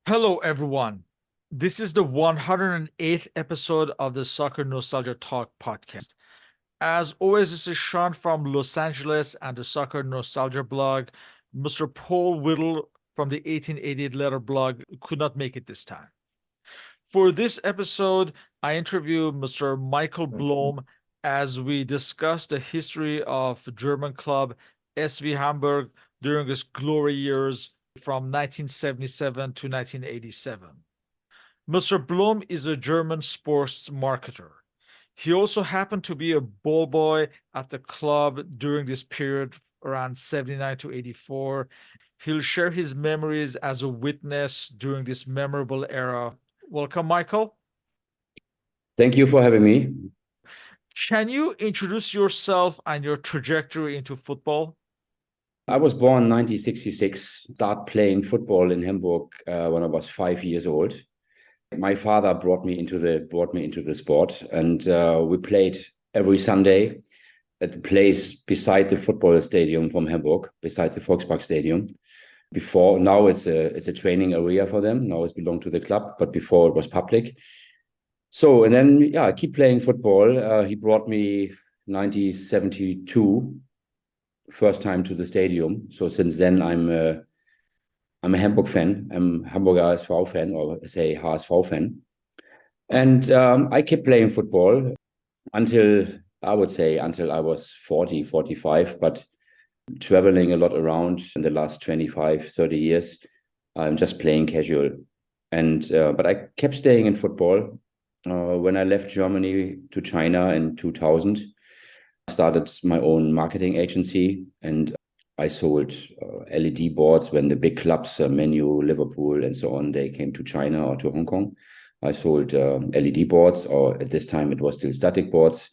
Hello, everyone. This is the 108th episode of the Soccernostalgia Talk Podcast. As always, this is Sean from Los Angeles and the Soccer Nostalgia blog. Mr. Paul Whittle from the 1888 Letter blog could not make it this time. For this episode, I interview Mr. Michael Blohm as we discuss the history of German club SV Hamburg during its glory years from 1977 to 1987. Mr. Blohm is a German sports marketer. He also happened to be a ball boy at the club during this period around 79 to 84. He'll share his memories as a witness during this memorable era. Welcome, Michael. Thank you for having me. Can you introduce yourself and your trajectory into football? I was born in 1966, started playing football in Hamburg when I was 5 years old. My father brought me into the sport, and we played every Sunday at the place beside the football stadium from Hamburg, beside the Volkspark Stadium. Now it's a training area for them. Now it's belonged to the club, but before it was public. So, and then, I keep playing football. He brought me 1972, first time to the stadium. So since then, I'm a Hamburg fan. I'm Hamburger SV fan, or say HSV fan. And I kept playing football until I was 40, 45, but traveling a lot around in the last 25, 30 years. I'm just playing casual. And but I kept staying in football. When I left Germany to China in 2000, I started my own marketing agency, and I sold LED boards when the big clubs, Man U, Liverpool, and so on, they came to China or to Hong Kong. I sold LED boards, or at this time it was still static boards.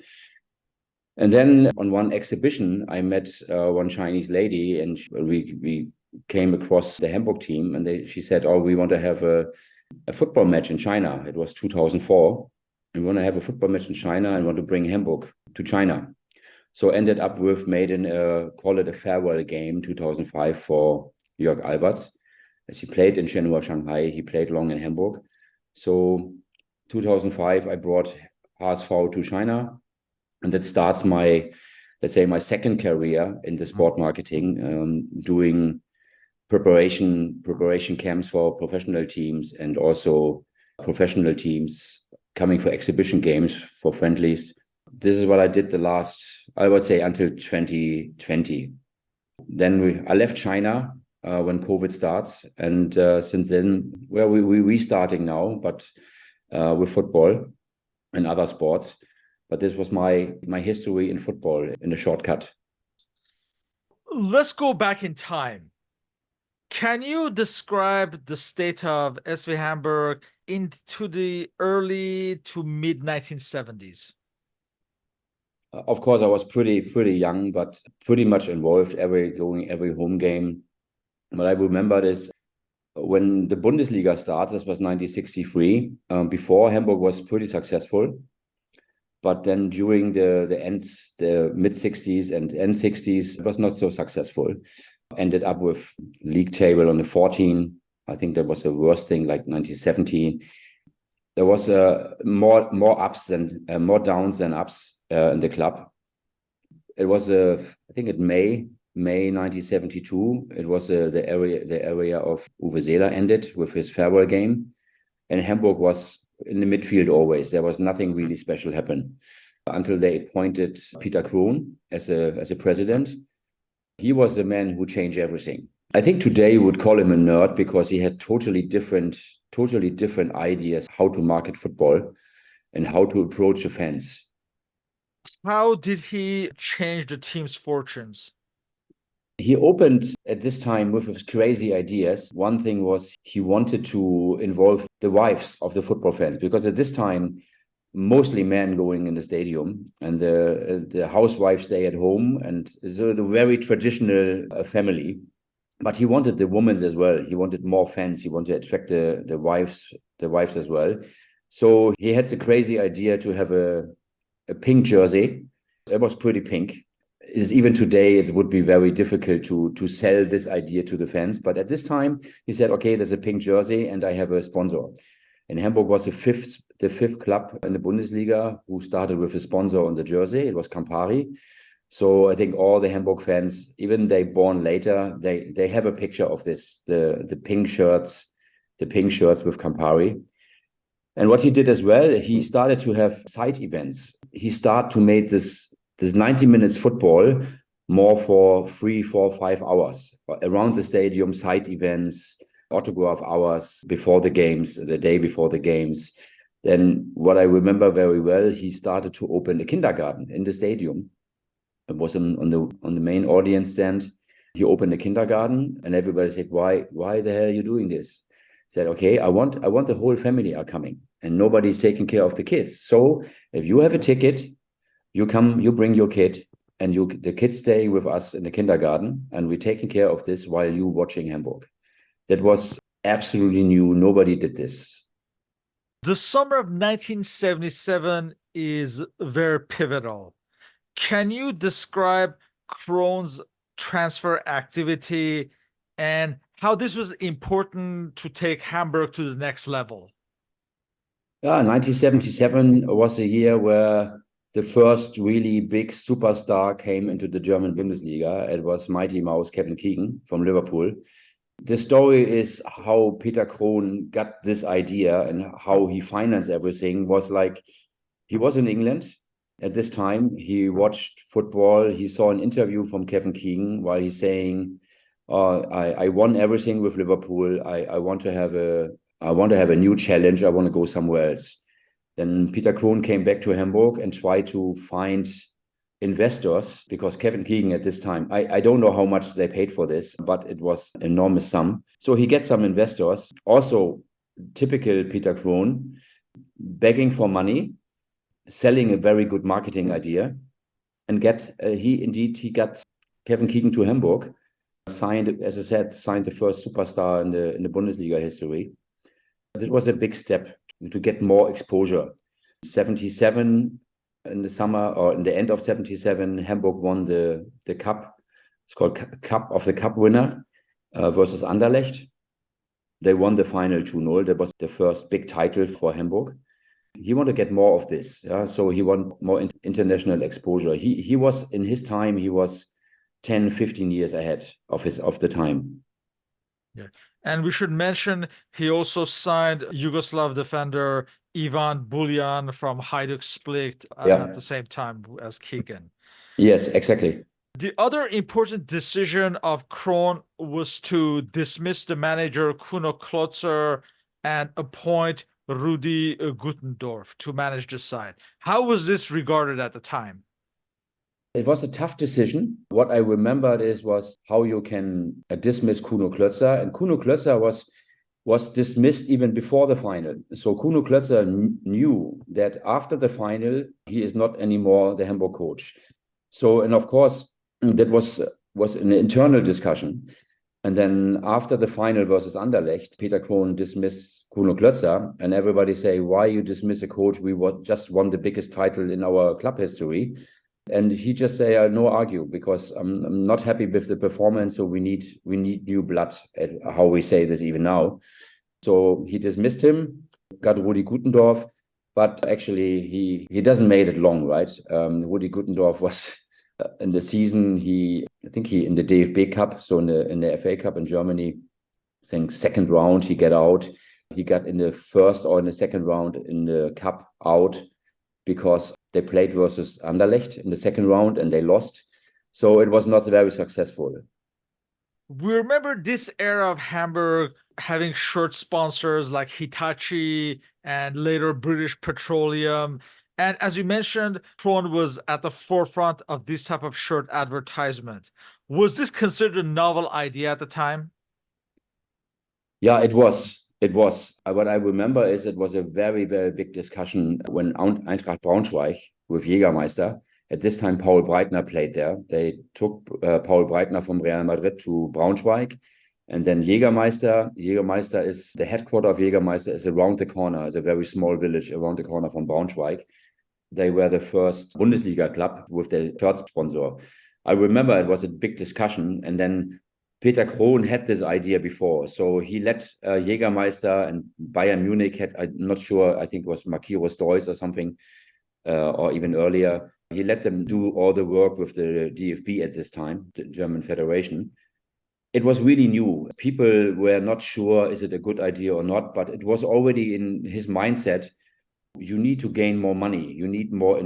And then on one exhibition, I met one Chinese lady, and we came across the Hamburg team, and she said, "Oh, we want to have a football match in China." It was 2004. We want to have a football match in China and want to bring Hamburg to China. So ended up with call it a farewell game, 2005 for Jörg Alberts. As he played in Shenhua, Shanghai, he played long in Hamburg. So 2005, I brought HSV to China, and that starts my second career in the sport marketing, doing preparation camps for professional teams, and also professional teams coming for exhibition games for friendlies. This is what I did until 2020. Then I left China when COVID starts, and since then, we're restarting now, but with football and other sports. But this was my history in football in a shortcut. Let's go back in time. Can you describe the state of SV Hamburg into the early to mid 1970s? Of course, I was pretty young, but pretty much involved every home game. But I remember this when the Bundesliga starts. This was 1963. Before, Hamburg was pretty successful, but then during the mid 60s and end 60s, it was not so successful. Ended up with league table on the 14. I think that was the worst thing, like 1970. There was more ups than more downs than ups in the club. It was I think in May 1972. It was the area of Uwe Seeler ended with his farewell game, and Hamburg was in the midfield always. There was nothing really special happen until they appointed Peter Krohn as a president. He was the man who changed everything. I think today we would call him a nerd because he had totally different ideas how to market football and how to approach the fans. How did he change the team's fortunes? He opened at this time with his crazy ideas. One thing was he wanted to involve the wives of the football fans, because at this time, mostly men going in the stadium, and the housewives stay at home, and so the very traditional family. But he wanted the women as well. He wanted more fans. He wanted to attract the wives as well. So he had the crazy idea to have a pink jersey. It was pretty pink. is even today, it would be very difficult to sell this idea to the fans. But at this time, he said, okay, there's a pink jersey and I have a sponsor. And Hamburg was the fifth club in the Bundesliga who started with a sponsor on the jersey. It was Campari. So I think all the Hamburg fans, even they born later, they have a picture of this, the pink shirts with Campari. And what he did as well, he started to have side events. He started to make this 90 minutes football more for 3, 4, 5 hours around the stadium, side events, autograph hours before the games, the day before the games. Then what I remember very well, he started to open a kindergarten in the stadium. It was on the main audience stand. He opened a kindergarten and everybody said, why the hell are you doing this? He said, okay, I want the whole family are coming and nobody's taking care of the kids. So if you have a ticket, you come, you bring your kid and the kids stay with us in the kindergarten and we're taking care of this while you watching Hamburg. That was absolutely new. Nobody did this. The summer of 1977 is very pivotal. Can you describe Krohn's transfer activity and how this was important to take Hamburg to the next level? Yeah, 1977 was a year where the first really big superstar came into the German Bundesliga. It was Mighty Mouse Kevin Keegan from Liverpool. The story is how Peter Krohn got this idea and how he financed everything was like, he was in England at this time. He watched football. He saw an interview from Kevin Keegan while he's saying, I won everything with Liverpool. I want to have a new challenge. I want to go somewhere else. Then Peter Krohn came back to Hamburg and tried to find investors because Kevin Keegan at this time, I don't know how much they paid for this, but it was an enormous sum. So he gets some investors, also typical Peter Krohn, begging for money, selling a very good marketing idea, and he got Kevin Keegan to Hamburg, signed, as I said, the first superstar in the Bundesliga history. This was a big step to get more exposure. 77 in the summer or in the end of 77, Hamburg won the cup. It's called Cup of the Cup winner versus Anderlecht. They won the final 2-0. That was the first big title for Hamburg. He wanted to get more of this. Yeah? So he wanted more international exposure. He was, in his time, he was 10, 15 years ahead of the time. Yeah. And we should mention he also signed Yugoslav defender Ivan Buljan from Hajduk Split at the same time as Keegan. Yes, exactly. The other important decision of Krohn was to dismiss the manager Kuno Klotzer and appoint Rudi Gutendorf to manage the side. How was this regarded at the time? It was a tough decision. What I remembered was how you can dismiss Kuno Klötzer. And Kuno Klötzer was dismissed even before the final. So Kuno Klötzer knew that after the final, he is not anymore the Hamburg coach. So, and of course, that was an internal discussion. And then after the final versus Anderlecht, Peter Krohn dismissed Kuno Klötzer. And everybody say, why you dismiss a coach? We just won the biggest title in our club history. And he just say, no argue, because I'm not happy with the performance. So we need new blood, how we say this even now. So he dismissed him, got Rudi Gutendorf, but actually he doesn't made it long, right? Rudi Gutendorf was in the season, I think he in the DFB Cup, so in the FA Cup in Germany, I think second round he get out. He got in the first or in the second round in the cup out because they played versus Anderlecht in the second round and they lost. So it was not very successful. We remember this era of Hamburg having shirt sponsors like Hitachi and later British Petroleum. And as you mentioned, Krohn was at the forefront of this type of shirt advertisement. Was this considered a novel idea at the time? Yeah, it was. It was. What I remember is it was a very, very big discussion when Eintracht Braunschweig with Jägermeister. At this time, Paul Breitner played there. They took Paul Breitner from Real Madrid to Braunschweig. And then Jägermeister is the headquarters of Jägermeister is around the corner. It's a very small village around the corner from Braunschweig. They were the first Bundesliga club with the shirt sponsor. I remember it was a big discussion, and then Peter Krohn had this idea before. So he let Jägermeister and Bayern Munich had, I'm not sure, I think it was Makiros Deutz or something, or even earlier. He let them do all the work with the DFB at this time, the German Federation. It was really new. People were not sure, is it a good idea or not, but it was already in his mindset. You need to gain more money. You need more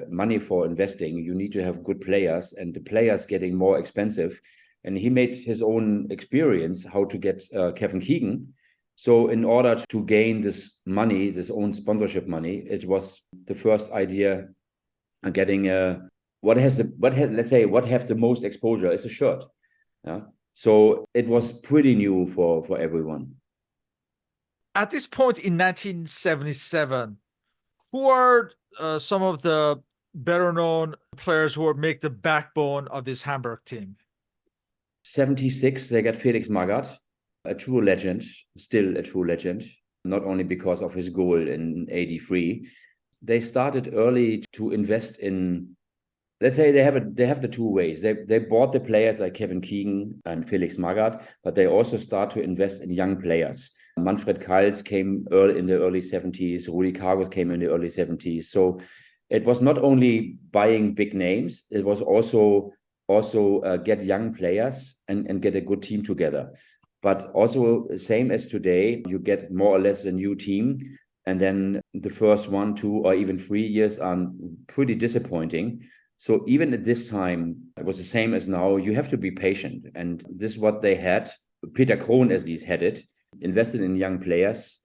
money for investing. You need to have good players, and the players getting more expensive. And he made his own experience how to get Kevin Keegan. So in order to gain this money, this own sponsorship money, it was the first idea getting what has the most exposure is a shirt. Yeah. So it was pretty new for everyone. At this point in 1977, who are some of the better known players who would make the backbone of this Hamburg team? 76, they got Felix Magath, a true legend, still a true legend, not only because of his goal in 83. They started early to invest in, let's say they have the two ways. They bought the players like Kevin Keegan and Felix Magath, but they also start to invest in young players. Manfred Kals came early in the early 70s. Rudi Cargos came in the early 70s. So it was not only buying big names, it was also get young players and get a good team together. But also, same as today, you get more or less a new team. And then the first 1, 2, or even 3 years are pretty disappointing. So even at this time, it was the same as now. You have to be patient. And this is what they had. Peter Krohn, at least, had it. Invested in young players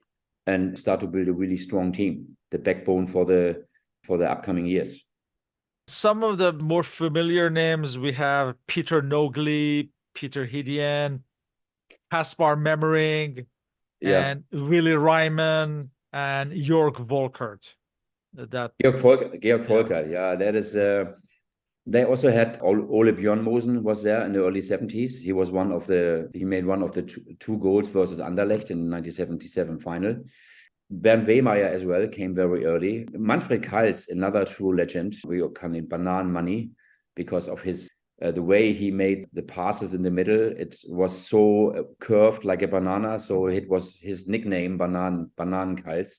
and start to build a really strong team, the backbone for the upcoming years. Some of the more familiar names we have Peter Nogli, Peter Hidian, Kaspar Memmering, and Willy Reimann and Jörg Volkert. Georg Volkert, yeah, that is. They also had Ole Bjørnmosen was there in the early 70s. He made one of the two goals versus Anderlecht in the 1977 final. Bernd Wehmeyer as well came very early. Manfred Kals, another true legend. We call him Banan Money because of his the way he made the passes in the middle. It was so curved like a banana. So it was his nickname, Banan Kals.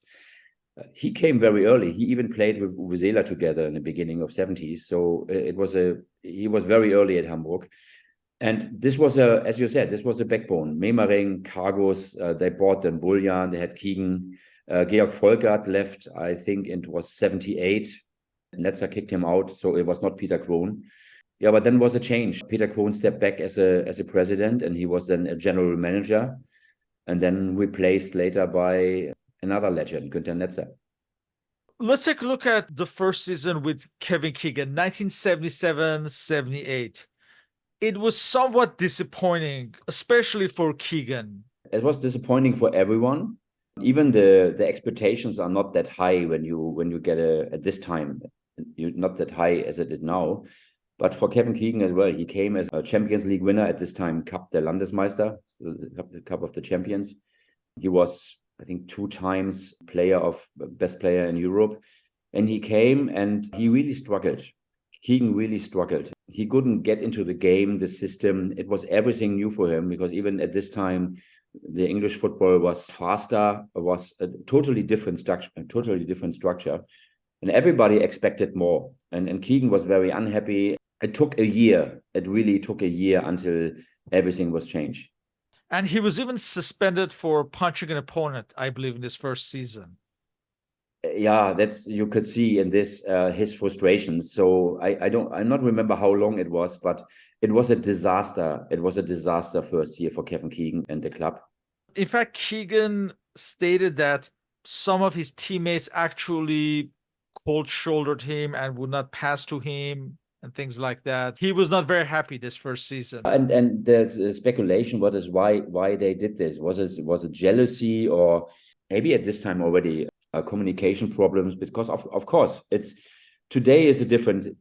He came very early. He even played with Uwe Seeler together in the beginning of 70s. So he was very early at Hamburg. And this was as you said, this was a backbone. Memmering, Cargos, they bought them Buljan, they had Keegan. Georg Volkert left, I think it was 78. Netzer kicked him out, so it was not Peter Krohn. Yeah, but then was a change. Peter Krohn stepped back as a president, and he was then a general manager, and then replaced later by another legend, Günther Netzer. Let's take a look at the first season with Kevin Keegan, 1977-78. It was somewhat disappointing, especially for Keegan. It was disappointing for everyone. Even the expectations are not that high when you get at this time, not that high as it is now. But for Kevin Keegan as well, he came as a Champions League winner at this time, Cup der Landesmeister, the Cup of the Champions. He was, I think, 2 times best player in Europe. And he came and he really struggled. Keegan really struggled. He couldn't get into the game, the system. It was everything new for him because even at this time, the English football was faster, was a totally different structure. And everybody expected more. And Keegan was very unhappy. It took a year. It really took a year until everything was changed. And he was even suspended for punching an opponent, I believe, in his first season. Yeah, that's you could see in this his frustration. So I'm not remember how long it was, but it was a disaster. It was a disaster first year for Kevin Keegan and the club. In fact, Keegan stated that some of his teammates actually cold-shouldered him and would not pass to him and things like that. He was not very happy this first season. And there's a speculation why they did this. Was it jealousy or maybe at this time already communication problems? Because of course today is a different.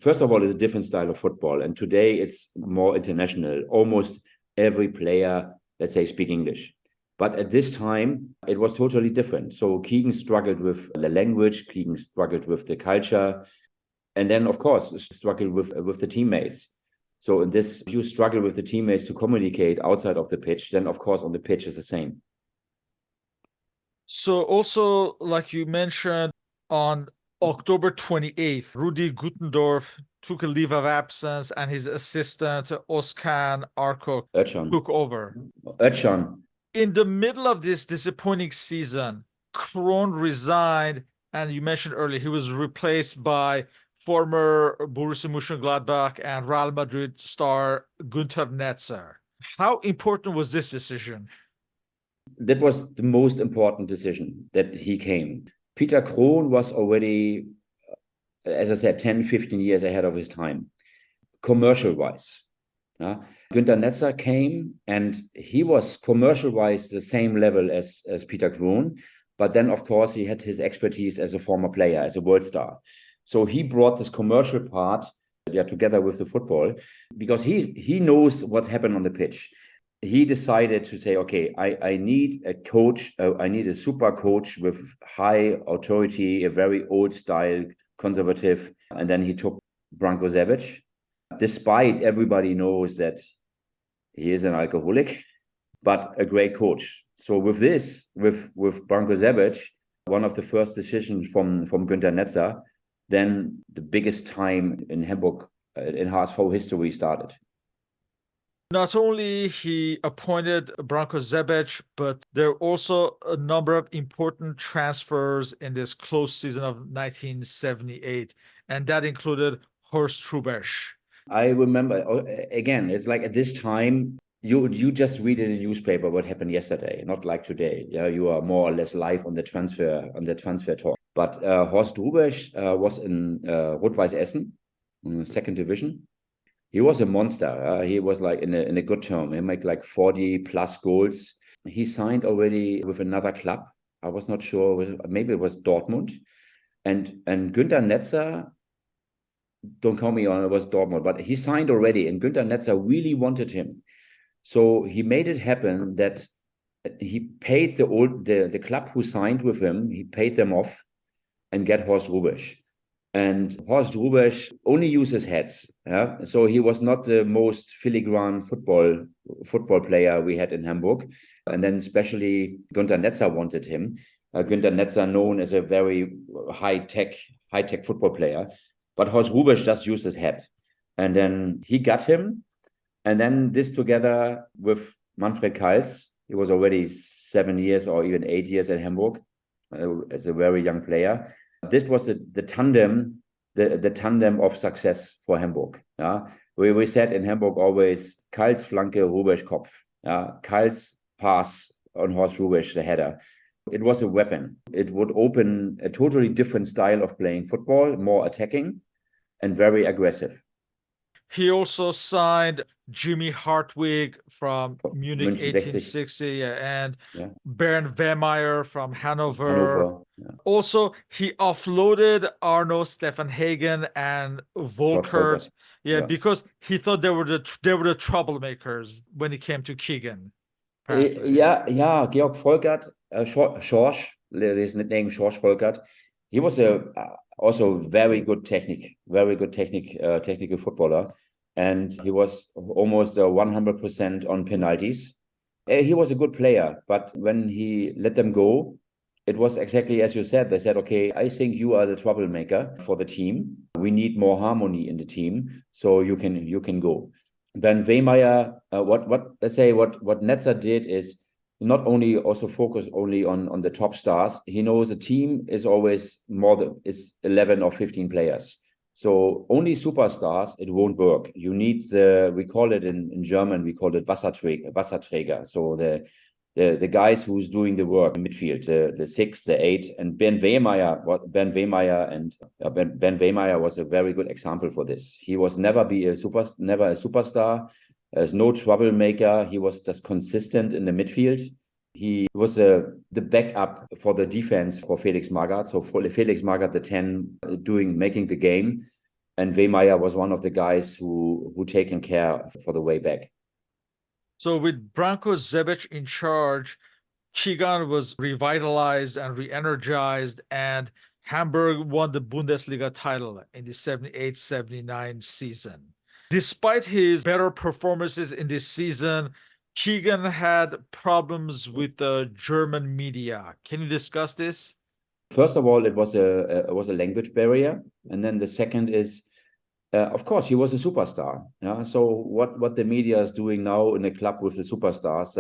First of all, it's a different style of football, and today it's more international. Almost every player, let's say, speak English. But at this time, it was totally different. So Keegan struggled with the language. Keegan struggled with the culture. And then, of course, struggle with the teammates. So in this, if you struggle with the teammates to communicate outside of the pitch, then of course on the pitch is the same. So also, like you mentioned, on October 28th, Rudi Gutendorf took a leave of absence and his assistant, Özkan Arkok, Özcan. took over. Özcan. In the middle of this disappointing season, Krohn resigned, and you mentioned earlier he was replaced by former Borussia Mönchengladbach and Real Madrid star Günther Netzer. How important was this decision? That was the most important decision that he came. Peter Krohn was already, as I said, 10, 15 years ahead of his time, commercial-wise. Günther Netzer came, and he was commercial-wise the same level as Peter Krohn, but then, of course, he had his expertise as a former player, as a world star. So he brought this commercial part together with the football, because he knows what's happened on the pitch. He decided to say, okay, I need a coach, I need a super coach with high authority, a very old style, conservative. And then he took Branko Zebic, despite everybody knows that he is an alcoholic, but a great coach. So with this, with Branko Zebic, one of the first decisions from Günther Netzer, then the biggest time in Hamburg, in HSV history started. Not only he appointed Branko Zebic, but there were also a number of important transfers in this close season of 1978, and that included Horst Hrubesch. I remember, again, it's like at this time, you just read in the newspaper what happened yesterday, not like today. Yeah, you are more or less live on the transfer talk. But Horst Hrubesch was in Rot-Weiß Essen, in the second division. He was a monster. He was like in a good term. He made like 40 plus goals. He signed already with another club. I was not sure. Maybe it was Dortmund. And Günther Netzer, don't call me on it was Dortmund, but he signed already. And Günther Netzer really wanted him. So he made it happen that he paid the club who signed with him, he paid them off and get Horst Hrubesch. And Horst Hrubesch only uses heads. Yeah? So he was not the most filigrane football player we had in Hamburg. And then especially Günther Netzer wanted him. Günther Netzer known as a very high-tech football player. But Horst Hrubesch just used his head. And then he got him. And then this together with Manfred Kals, he was already 7 years or even 8 years at Hamburg as a very young player. This was the tandem, the tandem of success for Hamburg. Yeah? We said in Hamburg always, Kals Flanke, Hrubesch Kopf. Yeah? Kals pass on Horst Hrubesch, the header. It was a weapon. It would open a totally different style of playing football, more attacking and very aggressive. He also signed Jimmy Hartwig from Munich München 1860 and Bernd Wehmeyer from Hanover. Hannover. Yeah. Also, he offloaded Arno Stefan Hagen and Volkert. Because he thought they were the troublemakers when it came to Keegan. Georg Volkert, Schorsch, his nickname Schorsch Volkert. He was also very good technical footballer, and he was almost 100% on penalties. He was a good player, but when he let them go, it was exactly as you said. They said, "Okay, I think you are the troublemaker for the team. We need more harmony in the team, so you can go." Bernd Wehmeyer, what Netzer did is not only also focus only on the top stars. He knows the team is always is 11 or 15 players. So only superstars, it won't work. You need we call it in German, we call it Wasserträger. So the guys who's doing the work in midfield, the 6, the 8, and Ben Wehmeyer was a very good example for this. He was never a superstar. There's no troublemaker. He was just consistent in the midfield. He was the backup for the defense for Felix Magath. So for Felix Magath, the 10, making the game. And Wehmeyer was one of the guys who taken care for the way back. So with Branko Zebic in charge, Keegan was revitalized and re-energized, and Hamburg won the Bundesliga title in the 78-79 season. Despite his better performances in this season, Keegan had problems with the German media. Can you discuss this? First of all, it was a language barrier, and then the second is, of course, he was a superstar. Yeah. So what the media is doing now in a club with the superstars,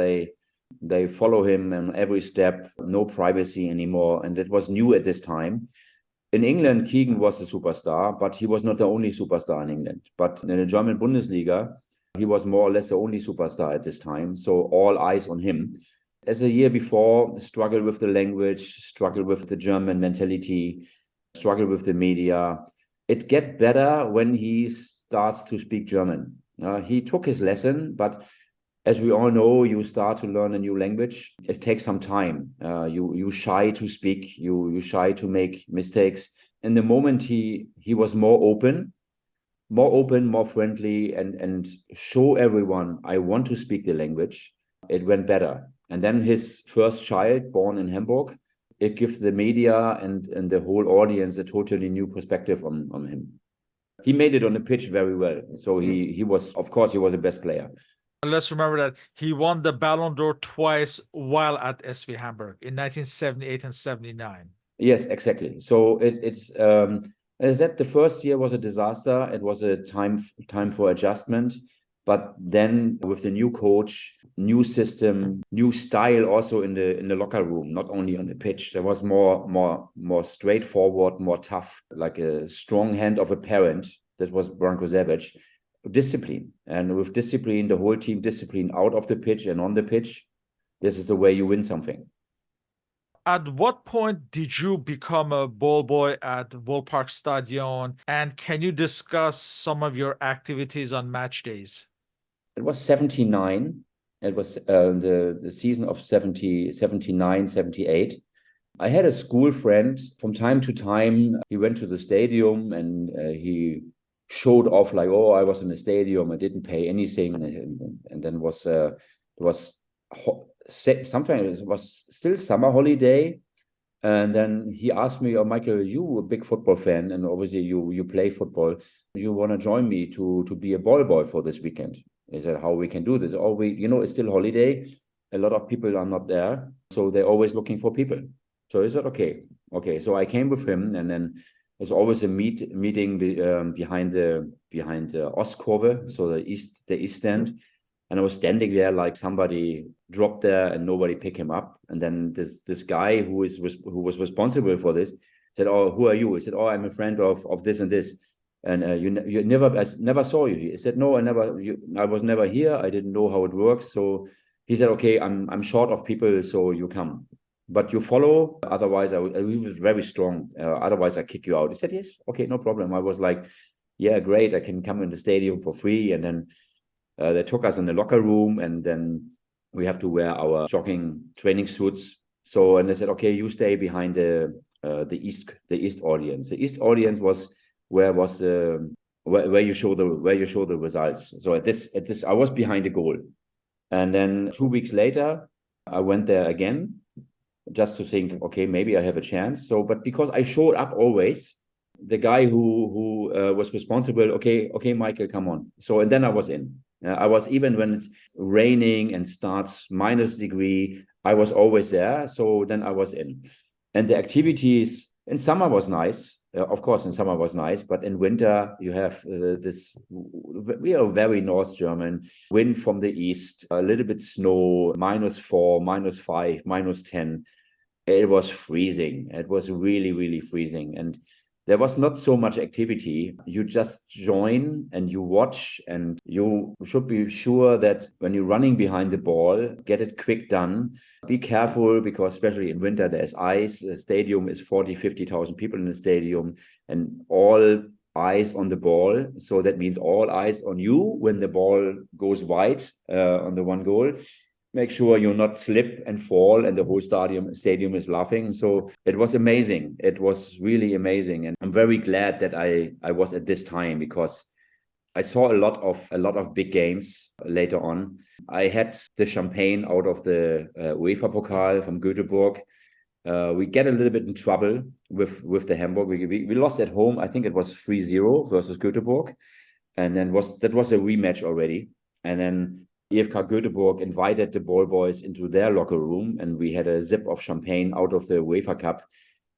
they follow him in every step, no privacy anymore, and it was new at this time. In England, Keegan was a superstar, but he was not the only superstar in England. But in the German Bundesliga, he was more or less the only superstar at this time. So all eyes on him. As a year before, struggled with the language, struggled with the German mentality, struggled with the media. It gets better when he starts to speak German. He took his lesson, but as we all know, you start to learn a new language. It takes some time. You shy to speak. You shy to make mistakes. In the moment, he was more open, more friendly, and show everyone I want to speak the language. It went better. And then his first child, born in Hamburg, it gives the media and the whole audience a totally new perspective on him. He made it on the pitch very well. So he was, of course, he was the best player. Let's remember that he won the Ballon d'Or twice while at SV Hamburg in 1978 and 79. Yes, exactly. So it's as I said, the first year was a disaster. It was a time for adjustment. But then with the new coach, new system, new style also in the locker room, not only on the pitch, there was more straightforward, more tough, like a strong hand of a parent. That was Branko Savic. Discipline. And with discipline, the whole team discipline out of the pitch and on the pitch, this is the way you win something. At what point did you become a ball boy at Volpark Stadion? And can you discuss some of your activities on match days? It was 79. It was the season of 79, 78. I had a school friend. From time to time, he went to the stadium and he showed off like, oh, I was in the stadium. I didn't pay anything. And then sometimes it was still summer holiday. And then he asked me, oh, Michael, you a big football fan, and obviously you play football. You want to join me to be a ball boy for this weekend? I said, how we can do this? Oh, it's still holiday. A lot of people are not there. So they're always looking for people. So I said, okay. So I came with him, and then there's always a meeting behind the Ostkurve, so the east stand. And I was standing there like somebody dropped there and nobody picked him up. And then this guy who was responsible for this said, "Oh, who are you?" I said, "Oh, I'm a friend of this and this." And I never saw you here. He said, "No, I was never here. I didn't know how it works." So he said, "Okay, I'm short of people, so you come, but you follow. Otherwise, he was very strong. Otherwise, I kick you out." He said, "Yes, okay, no problem." I was like, "Yeah, great. I can come in the stadium for free." And then they took us in the locker room, and then we have to wear our jogging training suits. So, and they said, "Okay, you stay behind the east audience." The east audience was where you show the results. So at this I was behind the goal, and then 2 weeks later I went there again just to think, okay, maybe I have a chance. So, but because I showed up always, the guy who was responsible, okay, Michael, come on. So, and then I was in. I was, even when it's raining and starts -degree, I was always there. So then I was in. And the activities in summer was nice. Of course, in summer was nice, but in winter you have we are very North German, wind from the east, a little bit snow, -4, -5, -10. It was freezing. It was really, really freezing. And there was not so much activity. You just join and you watch, and you should be sure that when you're running behind the ball, get it quick done. Be careful, because especially in winter, there's ice. The stadium is 40, 50,000 people in the stadium, and all eyes on the ball. So that means all eyes on you when the ball goes wide on the one goal. Make sure you not slip and fall, and the whole stadium is laughing. So it was amazing. It was really amazing, and I'm very glad that I was at this time, because I saw a lot of big games later on. I had the champagne out of the UEFA Pokal from Göteborg. We get a little bit in trouble with the Hamburg. We lost at home. I think it was 3-0 versus Göteborg. And then that was a rematch already. And then EFK Göteborg invited the ball boys into their locker room, and we had a sip of champagne out of the UEFA Cup.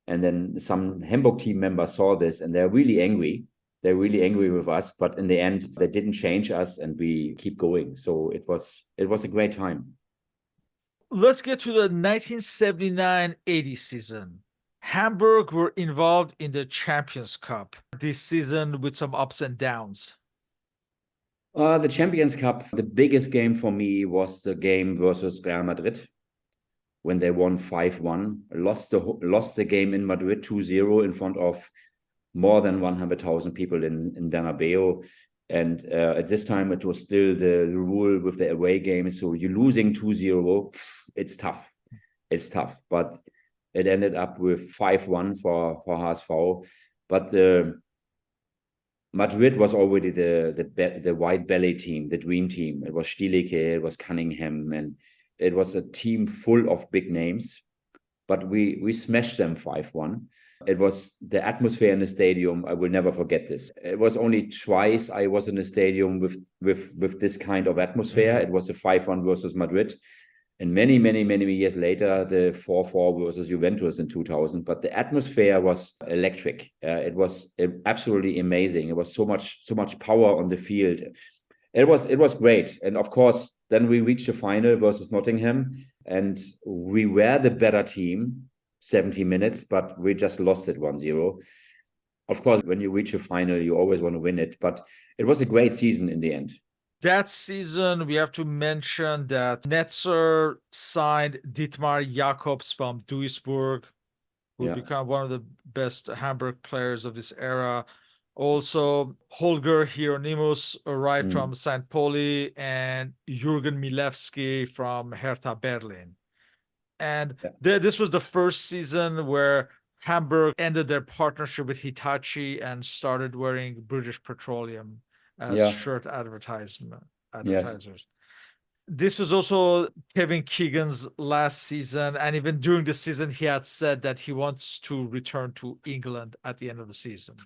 And then some Hamburg team members saw this, and they're really angry. They're really angry with us. But in the end, they didn't change us, and we keep going. So it was a great time. Let's get to the 1979-80 season. Hamburg were involved in the Champions Cup this season with some ups and downs. The Champions Cup, the biggest game for me was the game versus Real Madrid when they won 5-1. Lost the game in Madrid 2-0 in front of more than 100,000 people in Bernabeu. And at this time, it was still the rule with the away game. So you're losing 2-0, it's tough. It's tough. But it ended up with 5-1 for HSV. But Madrid was already the white belly team, the dream team. It was Stielicke, it was Cunningham, and it was a team full of big names. But we smashed them 5-1. It was the atmosphere in the stadium. I will never forget this. It was only twice I was in a stadium with this kind of atmosphere. It was a 5-1 versus Madrid. And many, many, many years later, the 4-4 versus Juventus in 2000. But the atmosphere was electric. It was absolutely amazing. It was so much power on the field. It was great. And of course, then we reached the final versus Nottingham, and we were the better team, 70 minutes, but we just lost it 1-0. Of course, when you reach a final, you always want to win it. But it was a great season in the end. That season, we have to mention that Netzer signed Dietmar Jakobs from Duisburg, who became one of the best Hamburg players of this era. Also, Holger Hieronymus arrived from St. Pauli, and Jürgen Milewski from Hertha Berlin. And this was the first season where Hamburg ended their partnership with Hitachi and started wearing British Petroleum as shirt advertisers. Yes. This was also Kevin Keegan's last season, and even during the season, he had said that he wants to return to England at the end of the season.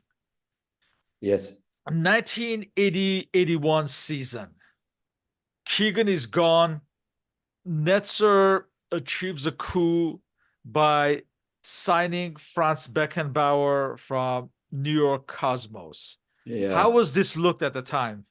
Yes. 1980-81 season. Keegan is gone. Netzer achieves a coup by signing Franz Beckenbauer from New York Cosmos. Yeah. How was this looked at the time?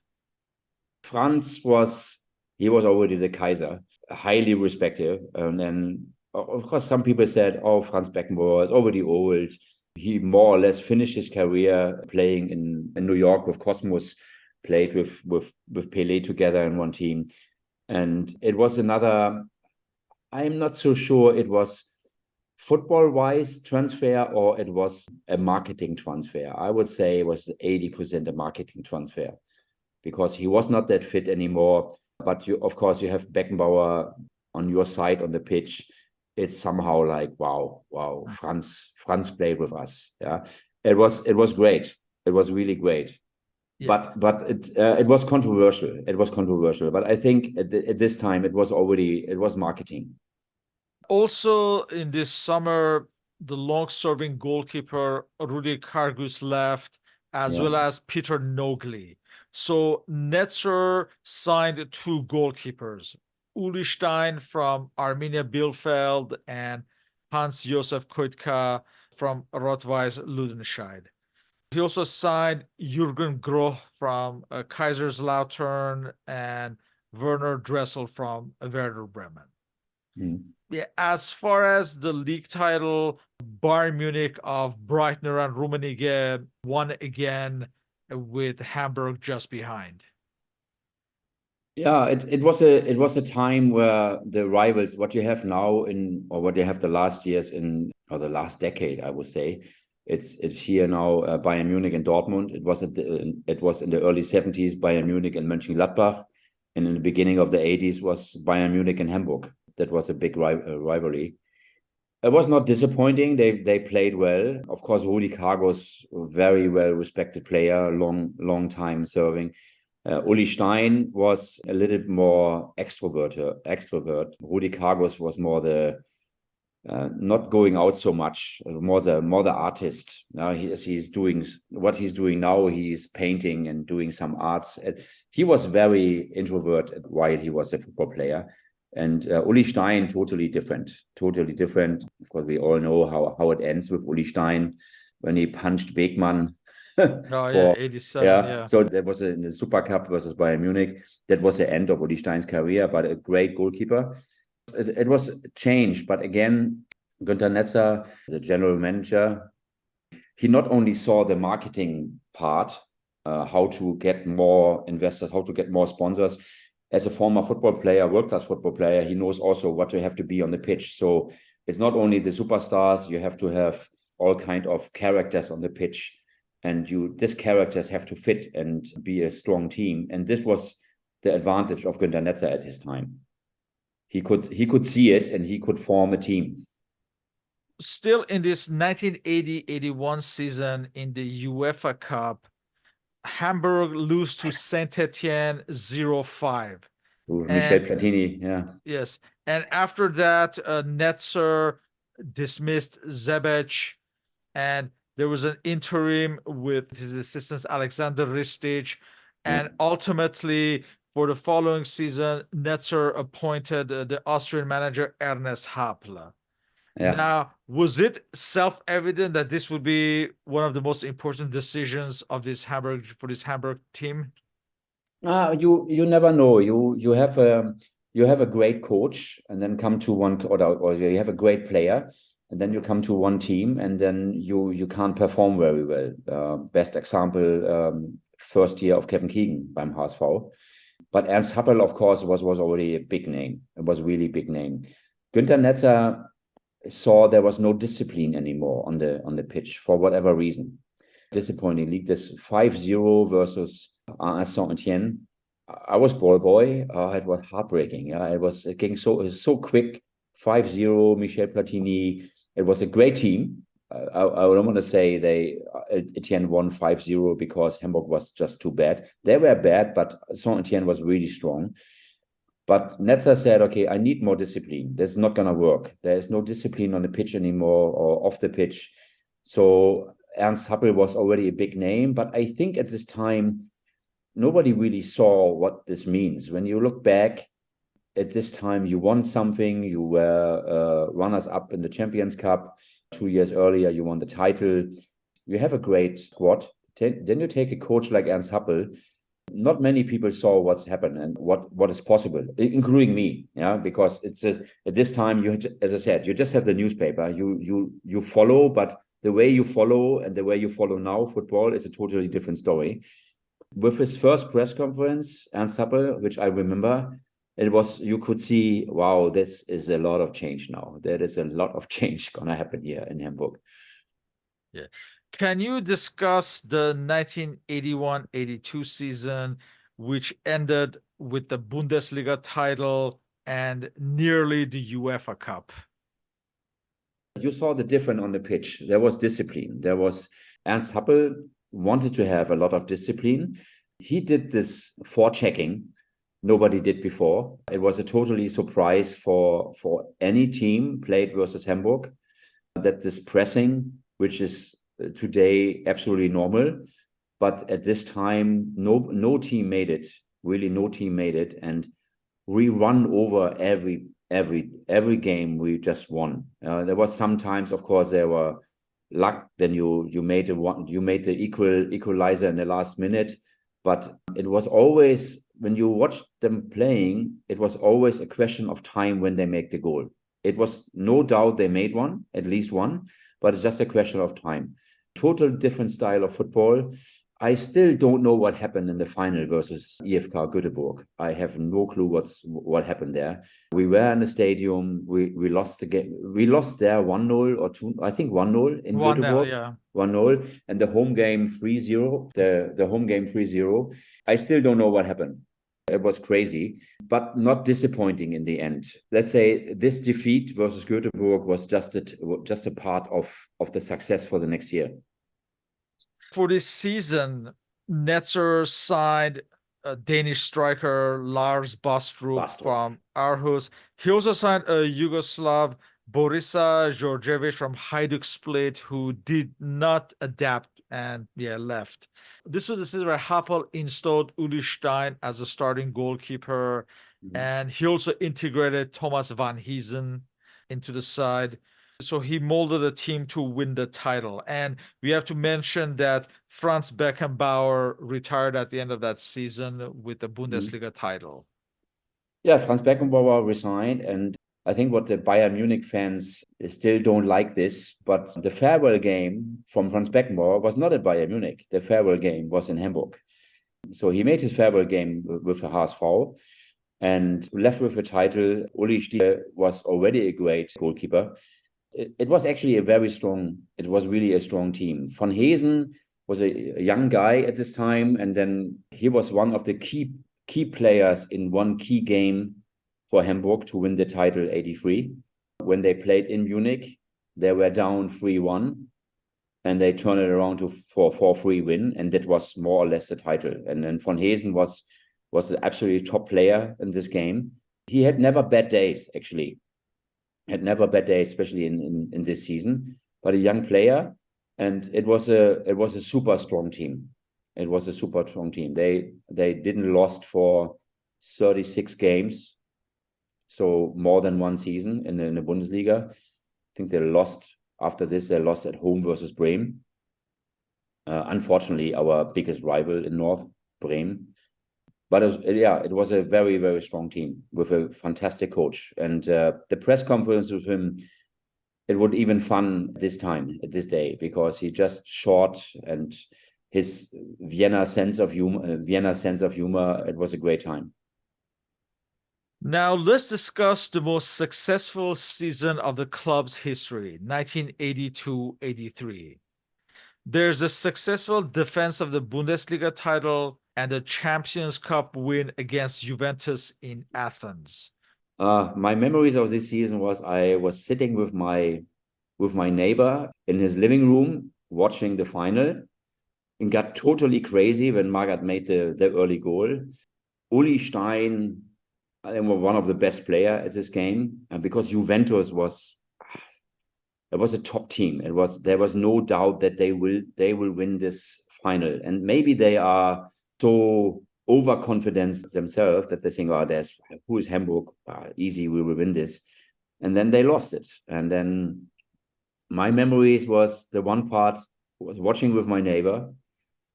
Franz was already the Kaiser, highly respected. And then, of course, some people said, oh, Franz Beckenbauer is already old. He more or less finished his career playing in New York with Cosmos, played with Pelé together in one team. And it was another, I'm not so sure it was football-wise transfer or it was a marketing transfer. I would say it was 80% a marketing transfer because he was not that fit anymore. But of course, you have Beckenbauer on your side on the pitch. It's somehow like, wow, Franz played with us. Yeah, it was great. It was really great. Yeah. But it was controversial. It was controversial. But I think at this time it was marketing. Also, in this summer, the long-serving goalkeeper Rudi Kargus left, as well as Peter Nogli. So Netzer signed two goalkeepers, Uli Stein from Arminia Bielefeld and Hans-Josef Koitka from Rot-Weiß Ludenscheid. He also signed Jürgen Groh from Kaiserslautern and Werner Dressel from Werder Bremen. Yeah, as far as the league title, Bayern Munich of Breitner and Rummenigge won again with Hamburg just behind. Yeah, it was a time where the rivals, what you have now or what you have the last years or the last decade, I would say, it's here now Bayern Munich and Dortmund. It was in the early 70s Bayern Munich and Mönchengladbach, and in the beginning of the 80s was Bayern Munich and Hamburg. That was a big rivalry. It was not disappointing. They played well. Of course, Rudi Kargus, very well respected player, long time serving. Uli Stein was a little more extrovert. Rudi Kargus was more the not going out so much, more the artist. Now he's doing what he's doing now. He's painting and doing some arts. He was very introverted while he was a football player. And Uli Stein, totally different, totally different. Of course, we all know how it ends with Uli Stein when he punched Wegmann Oh yeah, for 87, yeah. So that was in the Super Cup versus Bayern Munich. That was the end of Uli Stein's career, but a great goalkeeper. It was changed, but again, Günter Netzer, the general manager, he not only saw the marketing part, how to get more investors, how to get more sponsors. As a former football player, world-class football player, he knows also what you have to be on the pitch. So it's not only the superstars, you have to have all kind of characters on the pitch, and these characters have to fit and be a strong team. And this was the advantage of Günter Netzer at his time. He could see it, and he could form a team. Still in this 1980-81 season in the UEFA Cup, Hamburg lose to Saint-Étienne 0-5. Michel Platini, yeah. Yes. And after that, Netzer dismissed Zebec, and there was an interim with his assistant Alexander Ristic. And ultimately, for the following season, Netzer appointed the Austrian manager Ernest Happel. Yeah. Now, was it self-evident that this would be one of the most important decisions of this Hamburg team? You never know. You have a great coach, and then come to one, or you have a great player, and then you come to one team, and then you can't perform very well. Best example, first year of Kevin Keegan beim HSV. But Ernst Happel, of course, was already a big name. It was a really big name. Günter Netzer saw there was no discipline anymore on the pitch for whatever reason. Disappointing league. This 5-0 versus Saint-Étienne. I was ball boy. It was heartbreaking. Yeah, it was getting so quick. 5-0, Michel Platini. It was a great team. I don't want to say Etienne won 5-0 because Hamburg was just too bad. They were bad, but Saint-Étienne was really strong. But Netzer said, okay, I need more discipline. This is not going to work. There is no discipline on the pitch anymore or off the pitch. So Ernst Happel was already a big name, but I think at this time, nobody really saw what this means. When you look back, at this time, you won something. You were runners-up in the Champions Cup. 2 years earlier, you won the title. You have a great squad. Then you take a coach like Ernst Happel. Not many people saw what's happened and what is possible, including me. Yeah, because it's at this time, as I said, you just have the newspaper. You follow, but the way you follow and the way you follow now football is a totally different story. With his first press conference, Ernst Happel, which I remember, you could see, wow, this is a lot of change now. There is a lot of change gonna happen here in Hamburg. Yeah. Can you discuss the 1981-82 season, which ended with the Bundesliga title and nearly the UEFA Cup? You saw the difference on the pitch. There was discipline. There was Ernst Happel wanted to have a lot of discipline. He did this forechecking. Nobody did before. It was a totally surprise for any team played versus Hamburg, that this pressing, which is today absolutely normal, but at this time, no team made it. Really, no team made it, and we run over every game we just won. There was sometimes, of course, there were luck. Then you made the equalizer in the last minute, but it was always, when you watch them playing, it was always a question of time when they make the goal. It was no doubt they made one, at least one, but it's just a question of time. Total different style of football. I still don't know what happened in the final versus IFK Göteborg. I have no clue what happened there. We were in the stadium. We lost the game. We lost there 1-0 or 2. I think 1-0 in Göteborg. Yeah. 1-0, and the home game 3-0. The home game 3-0. I still don't know what happened. It was crazy, but not disappointing in the end. Let's say this defeat versus Göteborg was just a part of the success for the next year. For this season, Netzer signed a Danish striker Lars Bastrup from Aarhus. He also signed a Yugoslav Borisa Georgievich from Hajduk Split, who did not adapt and left. This was the season where Hapoel installed Uli Stein as a starting goalkeeper, and he also integrated Thomas van Heesen into the side. So he molded a team to win the title. And we have to mention that Franz Beckenbauer retired at the end of that season with the Bundesliga title. Yeah, Franz Beckenbauer resigned, and I think what the Bayern Munich fans still don't like this, but the farewell game from Franz Beckenbauer was not at Bayern Munich. The farewell game was in Hamburg. So he made his farewell game with the HSV and left with the title. Uli Stiele was already a great goalkeeper. It was actually it was really a strong team. Van Heesen was a young guy at this time, and then he was one of the key players in one key game for Hamburg to win the title 83. When they played in Munich, they were down 3-1 and they turned it around to 4-3 win, and that was more or less the title. And then Van Heesen was an absolutely top player in this game. He had never bad days, actually. Had never bad days, especially in this season, but a young player, and it was a super strong team. It was a super strong team. They didn't lost for 36 games, so more than one season in the Bundesliga. I think they lost after this. They lost at home versus Bremen. Unfortunately, our biggest rival in North, Bremen. But it was a very, very strong team with a fantastic coach. And the press conference with him, it would even fun this time, at this day, because he just short and his Vienna sense of humor, it was a great time. Now let's discuss the most successful season of the club's history, 1982-83. There's a successful defense of the Bundesliga title and a Champions Cup win against Juventus in Athens. My memories of this season was I was sitting with my neighbor in his living room watching the final and got totally crazy when Magath made the early goal. Uli Stein, I think, was one of the best players at this game, and because Juventus was a top team. There was no doubt that they will win this final, and maybe they are so overconfident themselves that they think, oh, who is Hamburg? Easy, we will win this, and then they lost it. And then my memories was the one part was watching with my neighbor.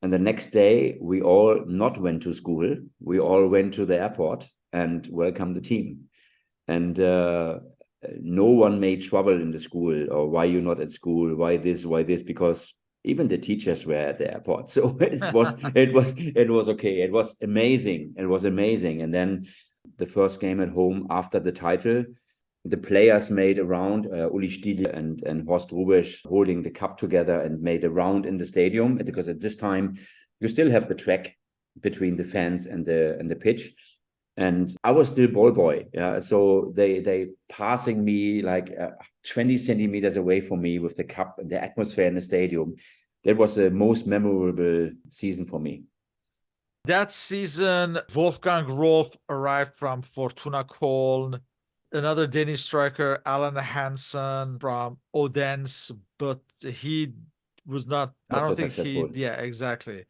And the next day, we all not went to school. We all went to the airport and welcomed the team. And no one made trouble in the school, or why you're not at school, why this, because even the teachers were at the airport. So it was okay. It was amazing. And then the first game at home after the title, the players made a round, Uli Stiele and Horst Rubisch holding the cup together and made a round in the stadium, because at this time you still have the track between the fans and the pitch. And I was still ball boy. Yeah? So they passing me like 20 centimeters away from me with the cup and the atmosphere in the stadium. That was the most memorable season for me. That season, Wolfgang Rolf arrived from Fortuna Köln. Another Danish striker, Alan Hansen from Odense, but he was not I don't so think successful. exactly.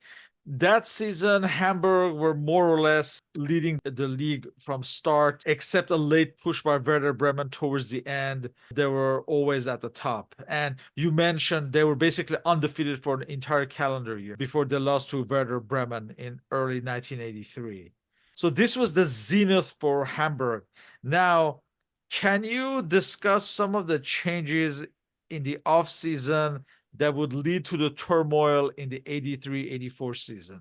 That season, Hamburg were more or less leading the league from start, except a late push by Werder Bremen towards the end. They were always at the top. And you mentioned they were basically undefeated for an entire calendar year before they lost to Werder Bremen in early 1983. So this was the zenith for Hamburg. Now, can you discuss some of the changes in the offseason that would lead to the turmoil in the 83-84 season?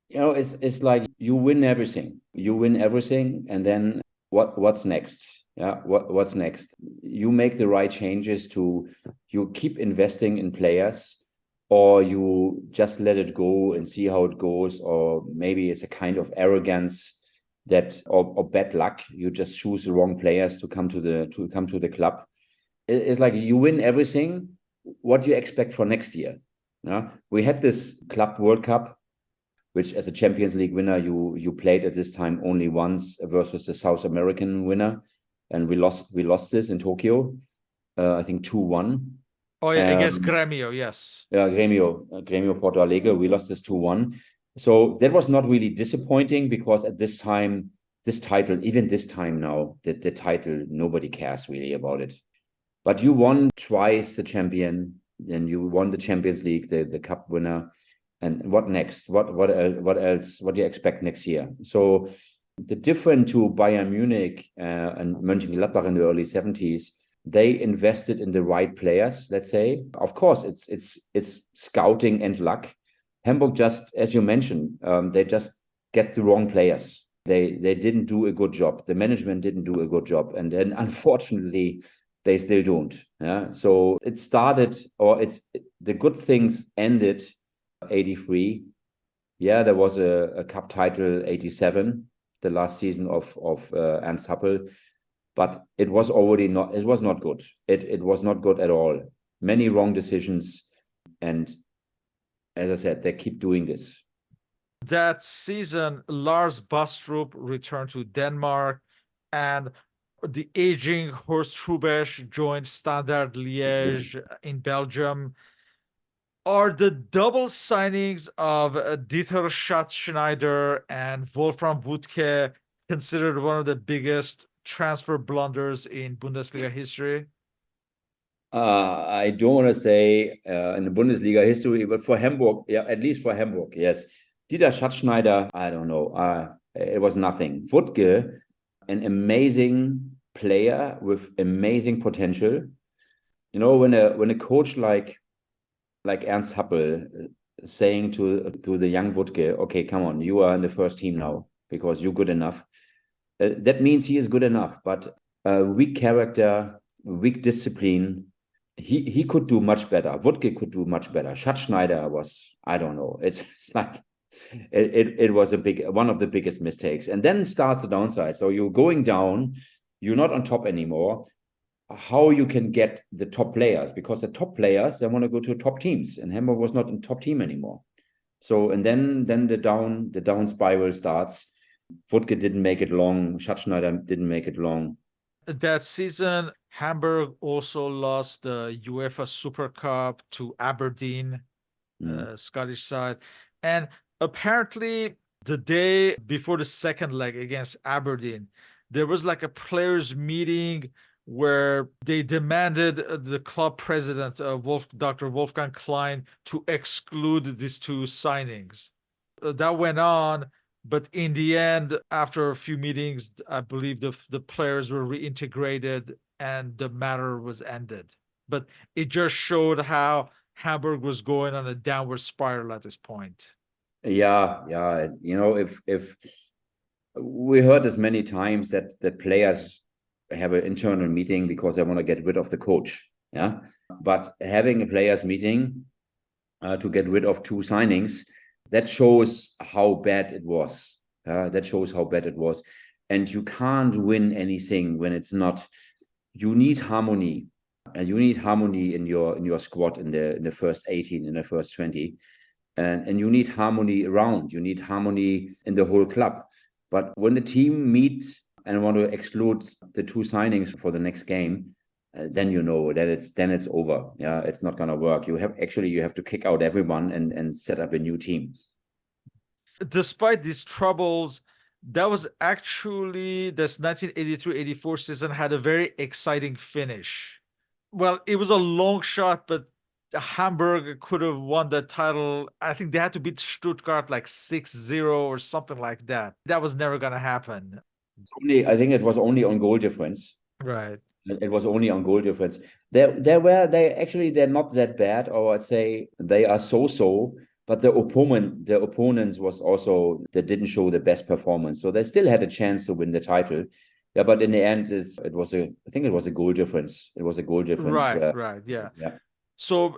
It's like you win everything. And then what's next? Yeah, what's next? You make the right changes you keep investing in players, or you just let it go and see how it goes, or maybe it's a kind of arrogance or bad luck. You just choose the wrong players to come to the club. It's like you win everything. What do you expect for next year? Yeah, we had this Club World Cup, which as a Champions League winner, you played at this time only once versus the South American winner, and we lost this in Tokyo. I think 2-1. Oh yeah, against Um, Grêmio, yes. Grêmio Porto Alegre, we lost this 2-1. So that was not really disappointing because at this time, this title, even this time now, the title, nobody cares really about it. But you won twice the champion, and you won the Champions League, the cup winner. And what next? What else? What do you expect next year? So the different to Bayern Munich and Mönchengladbach in the early 70s, they invested in the right players, let's say. Of course, it's scouting and luck. Hamburg just, as you mentioned, they just get the wrong players. They didn't do a good job. The management didn't do a good job, and then unfortunately, they still don't. Yeah. So it started, or the good things ended 83. Yeah, there was a cup title 87, the last season of Ernst Happel, but it was not good. It was not good at all. Many wrong decisions, and as I said, they keep doing this. That season, Lars Bastrup returned to Denmark, and the aging Horst Hrubesch joined Standard Liège in Belgium. Are the double signings of Dieter Schatzschneider and Wolfram Wuttke considered one of the biggest transfer blunders in Bundesliga history? I don't want to say in the Bundesliga history, but for Hamburg, yeah, at least for Hamburg, yes. Dieter Schatzschneider, I don't know. It was nothing. Wuttke, an amazing player with amazing potential. You know, when a coach like Ernst Happel saying to the young Wuttke, okay, come on, you are in the first team now because you're good enough. That means he is good enough, but weak character, weak discipline. He could do much better. Wuttke could do much better. Schatzschneider was, I don't know. It's like it was one of the biggest mistakes. And then starts the downside. So you're going down, you're not on top anymore. How you can get the top players, because the top players, they want to go to top teams, and Hamburg was not in top team anymore. So and then the down spiral starts. Wuttke didn't make it long. Schatzschneider didn't make it long. That season, Hamburg also lost the UEFA Super Cup to Aberdeen, Scottish side. And apparently, the day before the second leg against Aberdeen, there was like a players' meeting where they demanded the club president, Dr. Wolfgang Klein, to exclude these two signings. That went on, but in the end, after a few meetings, I believe the players were reintegrated and the matter was ended. But it just showed how Hamburg was going on a downward spiral at this point. Yeah. You know, if we heard this many times that players have an internal meeting because they want to get rid of the coach. Yeah, but having a players meeting to get rid of two signings, that shows how bad it was. That shows how bad it was, and you can't win anything when it's not. You need harmony, and you need harmony in your squad in the first 18, in the first 20, and you need harmony around. You need harmony in the whole club. But when the team meet and want to exclude the two signings for the next game, then you know that it's over. Yeah, it's not gonna work. You have to kick out everyone and set up a new team. Despite these troubles, that was actually this 1983-84 season had a very exciting finish. Well, it was a long shot, but Hamburg could have won the title. I think they had to beat Stuttgart like 6-0 or something like that. That was never going to happen. I think it was only on goal difference. Right. It was only on goal difference. They're not that bad, or I'd say they are so. But the opponents was also, they didn't show the best performance, so they still had a chance to win the title. Yeah, but in the end, I think it was a goal difference. It was a goal difference. Right. Yeah. Yeah. So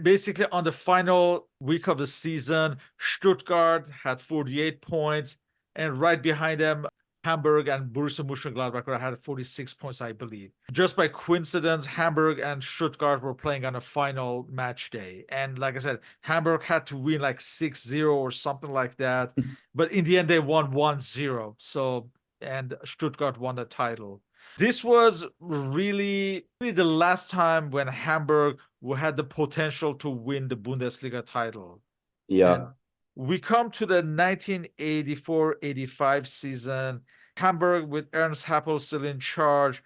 basically, on the final week of the season, Stuttgart had 48 points, and right behind them, Hamburg and Borussia Mönchengladbach had 46 points, I believe. Just by coincidence, Hamburg and Stuttgart were playing on a final match day. And like I said, Hamburg had to win like 6-0 or something like that. But in the end, they won 1-0. So, and Stuttgart won the title. This was really the last time when Hamburg had the potential to win the Bundesliga title. And Yeah. we come to the 1984-85 season. Hamburg, with Ernst Happel still in charge,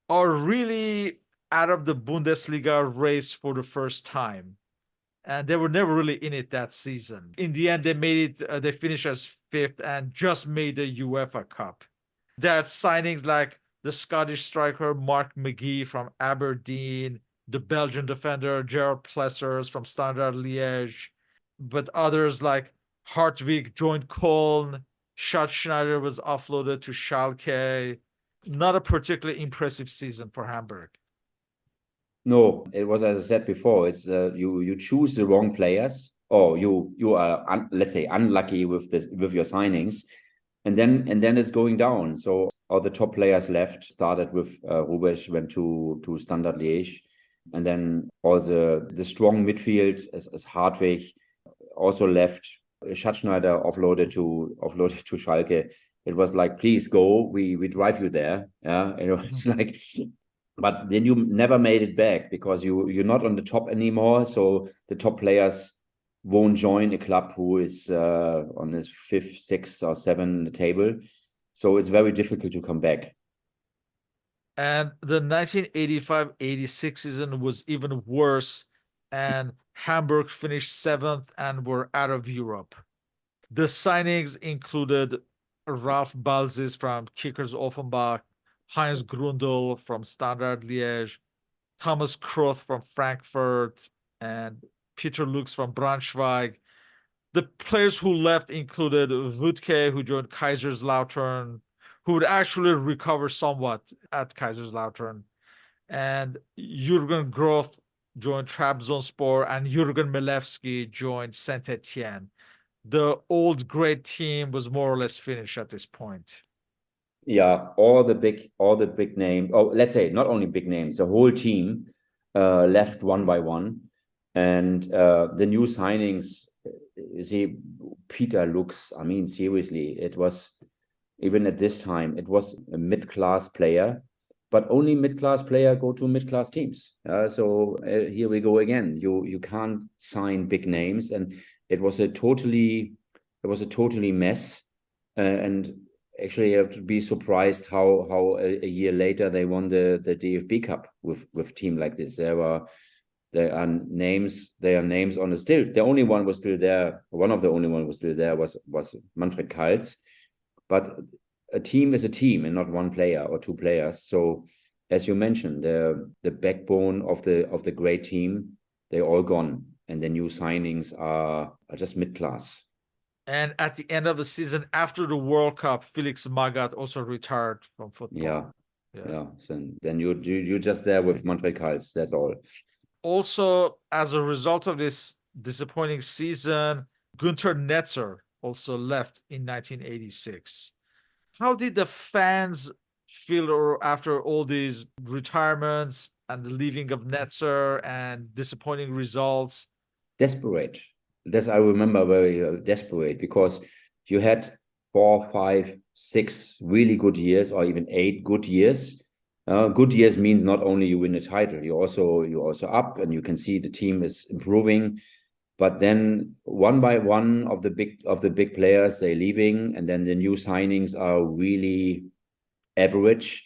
are really out of the Bundesliga race for the first time. And they were never really in it that season. In the end, they made it, they finished as fifth and just made the UEFA Cup. There are signings like the Scottish striker Mark McGee from Aberdeen, the Belgian defender Gerard Plessers from Standard Liège, but others like Hartwig joined Köln, Schatzschneider was offloaded to Schalke. Not a particularly impressive season for Hamburg. No, it was as I said before. It's you choose the wrong players, or you are let's say unlucky with this with your signings, and then it's going down. So all the top players left. Started with Rubesch, went to Standard Liège, and then all the strong midfield as Hartwig also left. Schatzschneider offloaded to Schalke. It was like, please go, we drive you there. Yeah, it's like, but then you never made it back because you're not on the top anymore. So the top players won't join a club who is on the fifth, sixth, or seventh in the table. So it's very difficult to come back. And the 1985-86 season was even worse, and Hamburg finished seventh and were out of Europe. The signings included Ralf Balzis from Kickers Offenbach, Heinz Grundl from Standard Liège, Thomas Kroth from Frankfurt, and Peter Lux from Braunschweig. The players who left included Wutke, who joined Kaiserslautern, who would actually recover somewhat at Kaiserslautern, and Jürgen Groth joined Trabzonspor, and Jürgen Milewski joined Saint Etienne. The old great team was more or less finished at this point. Yeah, all the big names. Oh, let's say not only big names, the whole team left one by one, and the new signings. You see, Peter Lux. I mean, seriously, it was even at this time, it was a mid-class player, but only mid-class player go to mid-class teams. So here we go again. You can't sign big names, and it was a totally mess. And actually, you have to be surprised how a year later they won the DFB Cup with team like this. There are names on the still. The only one was still there. One of the only one was still there was Manfred Kals. But a team is a team and not one player or two players. So as you mentioned, the backbone of the great team, they're all gone. And the new signings are just mid-class. And at the end of the season, after the World Cup, Felix Magath also retired from Yeah. football. Yeah. So then you're just there with Manfred Kals. That's all. Also, as a result of this disappointing season, Günther Netzer also left in 1986. How did the fans feel after all these retirements and the leaving of Netzer and disappointing results? Desperate. That's I remember very desperate because you had 4, 5, 6 really good years, or even 8 good years. Good years means not only you win a title, you also up, and you can see the team is improving. But then one by one of the big players they're leaving, and then the new signings are really average.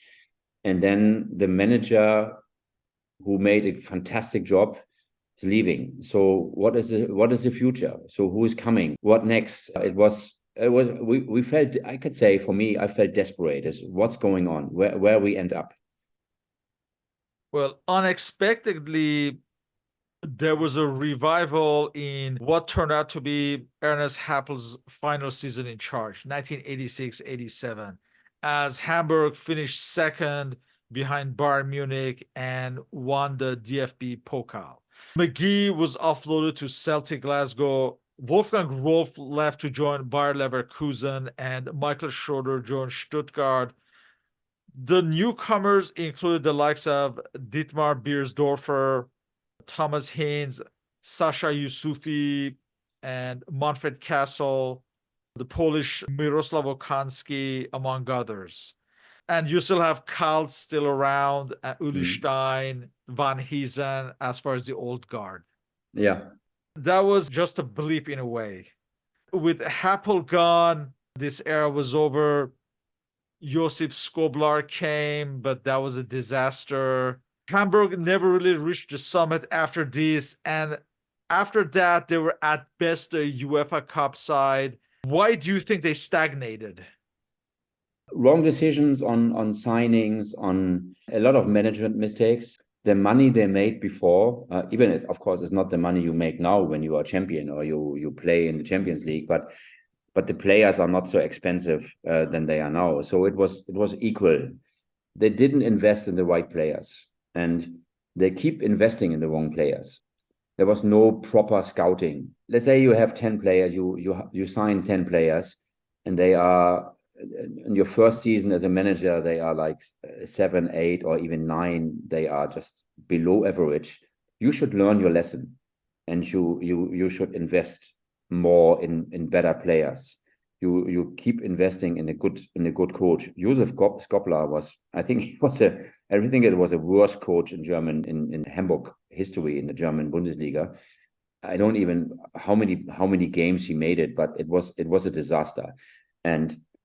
And then the manager who made a fantastic job is leaving. So what is the future? So who is coming? What next? We felt, I could say for me, I felt desperate. What's going on? Where we end up? Well, unexpectedly, there was a revival in what turned out to be Ernest Happel's final season in charge, 1986-87, as Hamburg finished second behind Bayern Munich and won the DFB Pokal. McGee was offloaded to Celtic Glasgow. Wolfgang Rolf left to join Bayer Leverkusen, and Michael Schroeder joined Stuttgart. The newcomers included the likes of Dietmar Biersdorfer, Thomas Haynes, Sasha Yusufi, and Manfred Kassel, the Polish Miroslav Okanski, among others. And you still have Kalt still around, Uli Mm. Stein, Van Heesen, as far as the old guard. Yeah. That was just a blip in a way. With Happel gone, this era was over. Josip Skoblar came, but that was a disaster. Hamburg never really reached the summit after this. And after that, they were at best a UEFA Cup side. Why do you think they stagnated? Wrong decisions on signings, on a lot of management mistakes. The money they made before, even if, of course, it's not the money you make now when you are champion or you play in the Champions League, but the players are not so expensive than they are now. So it was equal. They didn't invest in the right players, and they keep investing in the wrong players. There was no proper scouting. Let's say you have 10 players, you sign 10 players, and they are in your first season as a manager, they are like 7, 8, or even 9. They are just below average. You should learn your lesson, and you should invest more in better players. You keep investing in a good coach. Josef Skopler was, I think it was a worse coach in Hamburg history in the German Bundesliga. I don't even how many games he made it, but it was a disaster.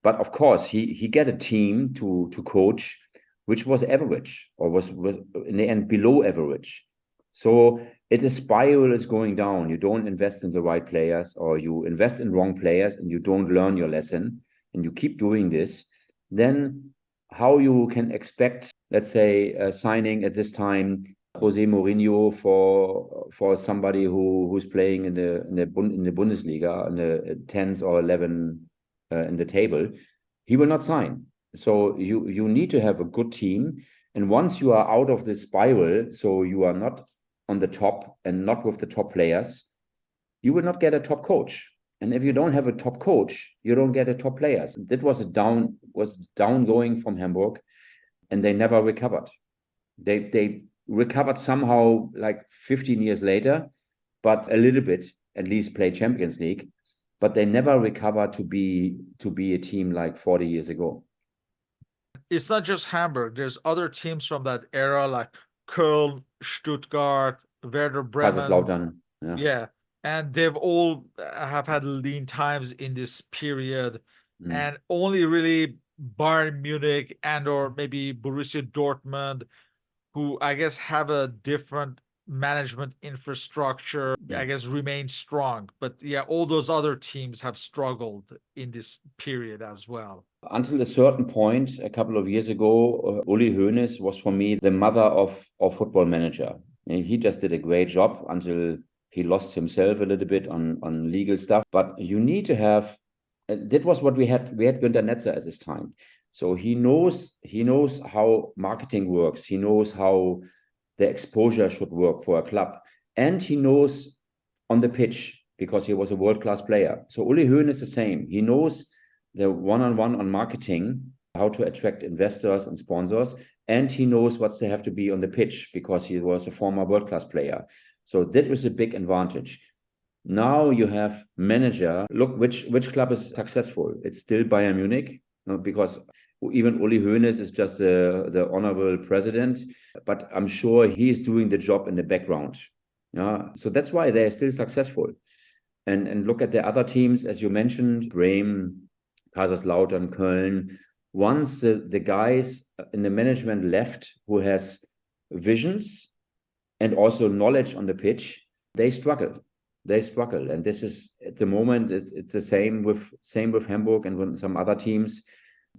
But of course he get a team to coach which was average, or was in the end below average. So it's a spiral is going down. You don't invest in the right players, or you invest in wrong players, and you don't learn your lesson, and you keep doing this. Then how you can expect, let's say, signing at this time Jose Mourinho for somebody who's playing in the Bundesliga, in the 10th or 11 in the table, he will not sign. So you need to have a good team, and once you are out of this spiral, so you are not on the top and not with the top players, you will not get a top coach. And if you don't have a top coach, you don't get a top players. That was down going from Hamburg, and they never recovered. They recovered somehow like 15 years later, but a little bit, at least play Champions League, but they never recovered to be a team like 40 years ago. It's not just Hamburg. There's other teams from that era like Köln, Stuttgart, Werder Bremen. Kaiserslautern, yeah. Yeah. And they've all have had lean times in this period. And only really Bayern Munich and or maybe Borussia Dortmund, who I guess have a different management infrastructure, I guess remain strong. But yeah, all those other teams have struggled in this period as well. Until a certain point, a couple of years ago, Uli Hoeneß was for me the mother of Football Manager. He just did a great job until he lost himself a little bit on legal stuff. But you need to have, that was what we had. We had Günter Netzer at this time. So he knows how marketing works. He knows how the exposure should work for a club. And he knows on the pitch, because he was a world-class player. So Uli Hoeneß is the same. He knows the one-on-one on marketing, how to attract investors and sponsors, and he knows what they have to be on the pitch, because he was a former world-class player. So that was a big advantage. Now you have manager. Look, which club is successful? It's still Bayern Munich, because even Uli Hoeneß is just the honorable president, but I'm sure he's doing the job in the background. Yeah, so that's why they're still successful. And look at the other teams, as you mentioned, Bremen, Kaiserslautern, Köln. Once the guys in the management left who has visions and also knowledge on the pitch, they struggle. And this is at the moment it's the same with Hamburg and with some other teams.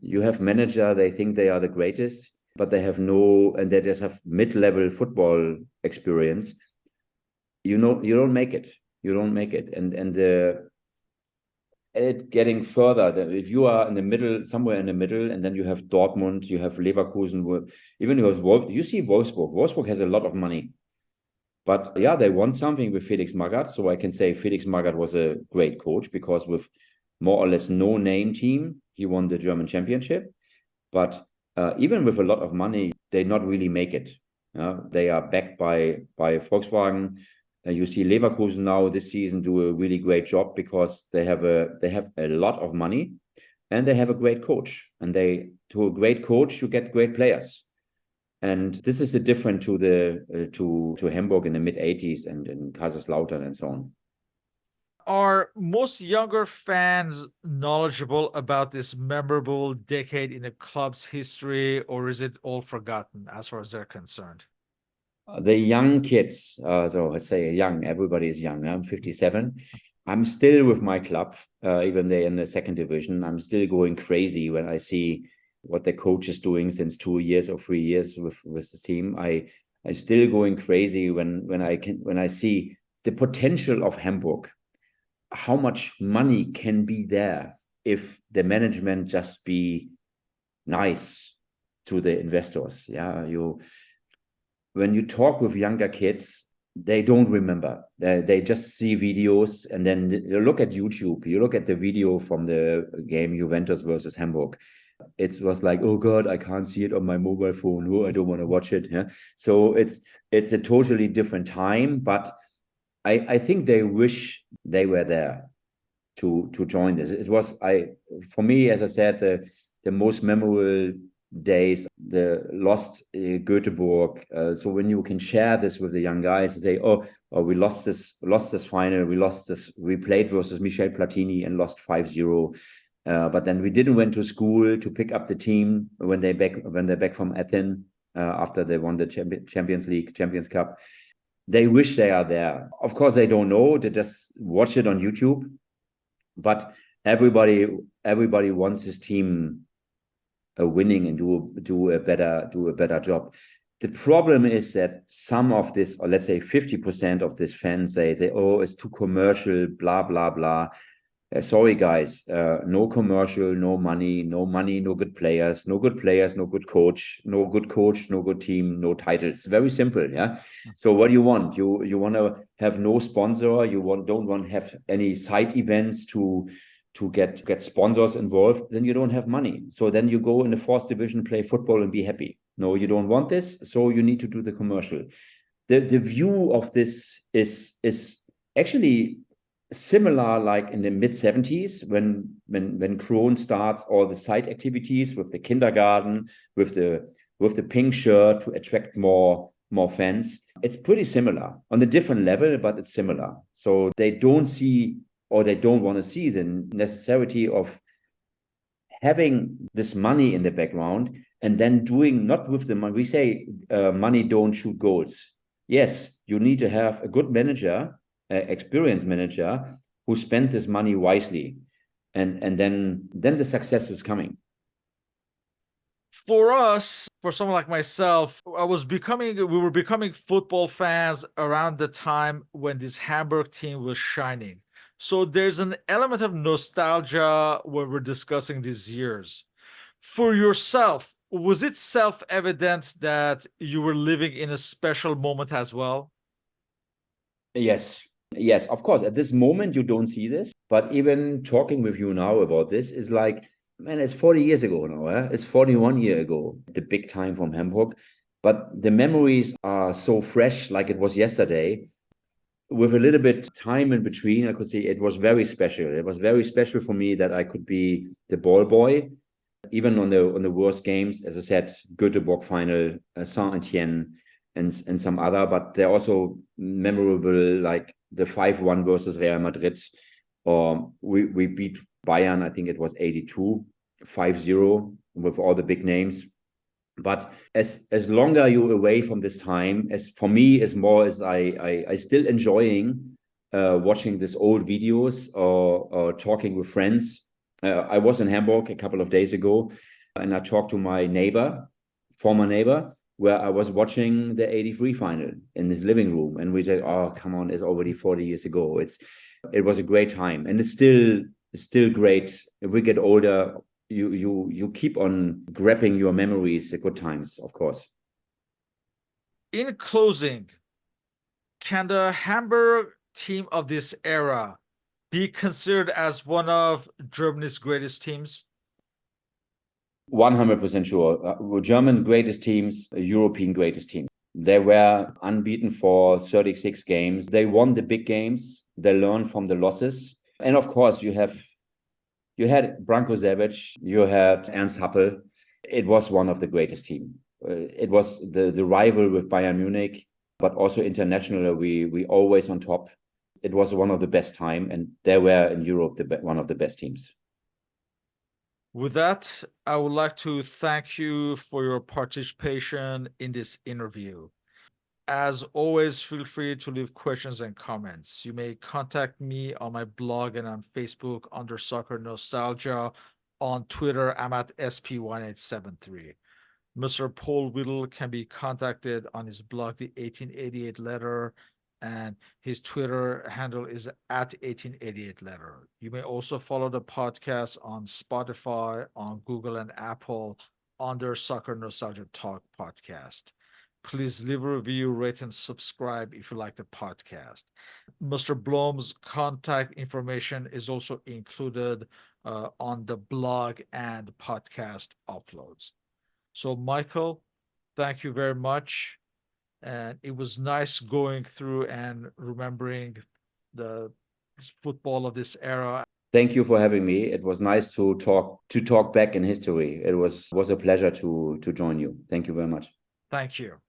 You have manager, they think they are the greatest, but they have and they just have mid-level football experience. You don't make it. And it getting further, if you are in the middle, somewhere in the middle, and then you have Dortmund, you have Leverkusen, even you see Wolfsburg. Wolfsburg has a lot of money. But yeah, they won something with Felix Magath. So I can say Felix Magath was a great coach, because with more or less no name team, he won the German championship. But even with a lot of money, they not really make it. They are backed by Volkswagen. You see Leverkusen now this season do a really great job, because they have a lot of money, and they have a great coach, and they to a great coach, you get great players. And this is the difference to the to Hamburg in the mid 80s and in Kaiserslautern and so on. Are most younger fans knowledgeable about this memorable decade in a club's history, or is it all forgotten as far as they're concerned? The young kids, so I say young, everybody is young. I'm 57. I'm still with my club, even they're in the second division. I'm still going crazy when I see what the coach is doing since 2 years or 3 years with the team. I still going crazy when I see the potential of Hamburg, how much money can be there if the management just be nice to the investors. Yeah, when you talk with younger kids, they don't remember. They just see videos, and then you look at YouTube. You look at the video from the game Juventus versus Hamburg. It was like, oh God, I can't see it on my mobile phone. Oh, I don't want to watch it. Yeah. So it's a totally different time, but I think they wish they were there to join this. It was for me, as I said, the most memorable days, the lost Göteborg. So when you can share this with the young guys and say, oh, we lost this final, we played versus Michel Platini and lost 5-0. But then we didn't went to school to pick up the team when they're back from Athens after they won the Champions Cup. They wish they are there. Of course, they don't know. They just watch it on YouTube. But everybody wants his team winning and do a better job. The problem is that some of this, or let's say 50% of these fans say, oh, it's too commercial, blah blah blah. Sorry guys, no commercial, no money, no good players, no good coach, no good team, no titles. Very simple, yeah. So what do you want? You want to have no sponsor. Don't want to have any side events to get sponsors involved. Then you don't have money. So then you go in the fourth division, play football, and be happy. No, you don't want this. So you need to do the commercial. The view of this is actually similar like in the mid 70s when Krohn starts all the side activities with the kindergarten, with the pink shirt to attract more fans. It's pretty similar on a different level, but it's similar. So they don't see, or they don't want to see, the necessity of having this money in the background and then doing not with the money. We say money don't shoot goals. Yes, you need to have a good manager, experienced manager who spent this money wisely, and then the success is coming. For us, for someone like myself, we were becoming football fans around the time when this Hamburg team was shining. So there's an element of nostalgia when we're discussing these years. For yourself, was it self-evident that you were living in a special moment as well? Yes, of course. At this moment, you don't see this, but even talking with you now about this is like, man, it's 40 years ago now. It's 41 years ago, the big time from Hamburg. But the memories are so fresh, like it was yesterday. With a little bit time in between, I could say it was very special. It was very special for me that I could be the ball boy, even on the worst games. As I said, Göteborg final, Saint-Etienne, and some other, but they're also memorable, like the 5-1 versus Real Madrid, or we beat Bayern, I think it was 82, 5-0 with all the big names. But as longer you're away from this time, as for me, as more as I still enjoying watching these old videos or talking with friends. I was in Hamburg a couple of days ago, and I talked to my former neighbor, where I was watching the 83 final in his living room. And we said, oh, come on, it's already 40 years ago. It was a great time. And it's still great. If we get older, you keep on grabbing your memories, the good times, of course. In closing, can the Hamburg team of this era be considered as one of Germany's greatest teams? 100% sure. German greatest teams, European greatest teams. They were unbeaten for 36 games. They won the big games. They learned from the losses. And of course, you had Branko Zevic, you had Ernst Happel. It was one of the greatest team. It was the rival with Bayern Munich, but also internationally, we always on top. It was one of the best time, and they were in Europe one of the best teams. With that, I would like to thank you for your participation in this interview. As always, feel free to leave questions and comments. You may contact me on my blog and on Facebook under Soccer Nostalgia. On Twitter, I'm at SP1873. Mr. Paul Whittle can be contacted on his blog, The 1888 Letter, and his Twitter handle is at 1888 Letter. You may also follow the podcast on Spotify, on Google and Apple under Soccer Nostalgia Talk Podcast. Please leave a review, rate, and subscribe if you like the podcast. Mr. Blohm's contact information is also included on the blog and podcast uploads. So, Michael, thank you very much. And it was nice going through and remembering the football of this era. Thank you for having me. It was nice to talk back in history. It was a pleasure to join you. Thank you very much. Thank you.